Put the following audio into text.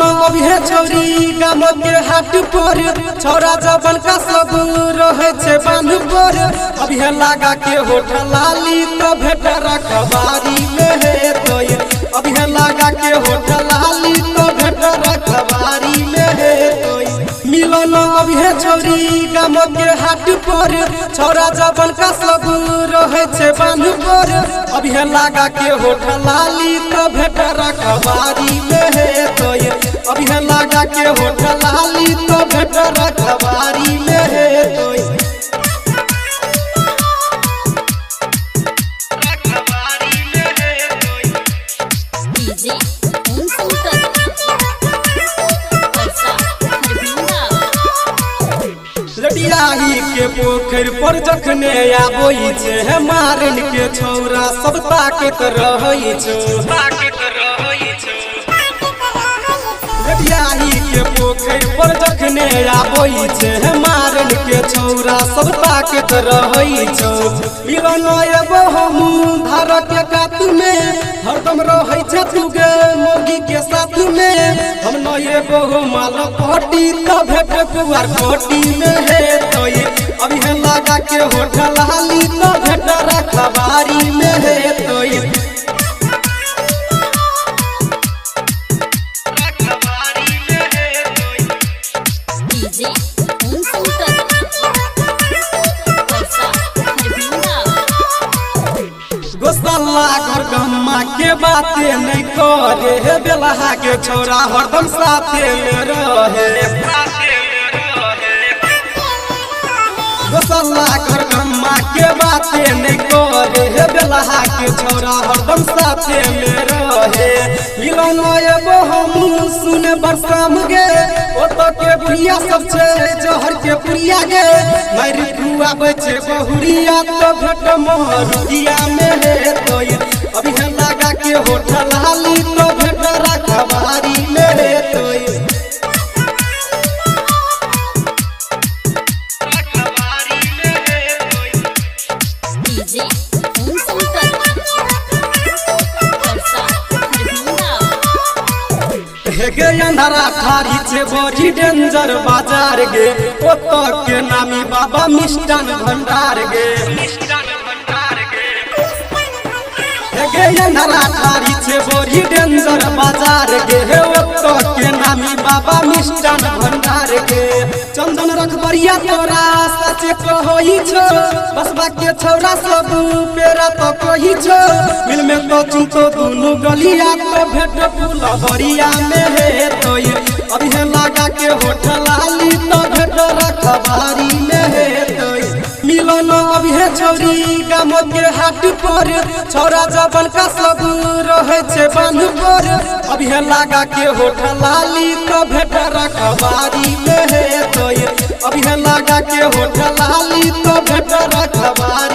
छौरी गाम के हाट पर छौरा जबन का सब रहे छे बांध पर अभी लगा के होठल लाली तो भेट रखबारी में है तो अभी लगा के होठल लाली तो भेट रखबारी में है तो मिलन अभी छौरी गाम के हाट पर छौरा जबन का सब रहे छे बांध पर अभी लगा के होठल लाली तो भेट रखबारी में है तो अभी लगा के होठल लाली तो भेट रखबारी में है तो लडियाही के पोखर पर जखने आबोई छे मारन के छौरा सब ताकत रहई छे लडियाही के पोखर पर जखने आबोई छे मारन के छौरा सब ताकत रहई छे मिलन एबो हम धार के कात में हरदम रहई छे तू गे मोगी के साथ में हम न एबो माल कोटी त भेट कुवार कोटी में है तो अभी लगा के होठल लाली तो भेट रखबारी में है तो गोसल्ला घर गम्मा के बातें नहीं करे बेलहा के छौरा हरदम साथे में रहे गोसल्ला घर गम्मा के बातें नहीं करे बेलहा के छौरा हरदम साथे में रहे मिलन एबो हम सुने बरसाम गे ओतो के बुढ़िया सब छे जहर के पुरिया गे मारी खुआ बचे बहुरिया तो भेट मोहरुदिया में है तो अभी लगा के होठल लाली तो भेट रखबारी में है तो गे अंधारा थारी छे बड़ी डेंजर बाजार गे ओतो के नामी बाबा मिष्टान भंडार गे गे अंधारा थारी छे बड़ी डेंजर बाजार गे ओतो के नामी बाबा मिष्टान भंडार गे चंदन रखबरिया तोरा सच कहई छो बसबा के छौरा सब पेरा तो कही छो मिल में तो चुतो दुनु गलिया तो भेट फुलबरिया में है तो अभी लगा के होठल लाली तो भेट रखबारी में है तो मिलन अभी छौरी गाम के हाट पर छौरा जबन का सब रहे छे बांध पर अभी लगा के होठल लाली तो भेट रखबारी में है तो अभी लगा के होठल लाली तो भेट रखबारी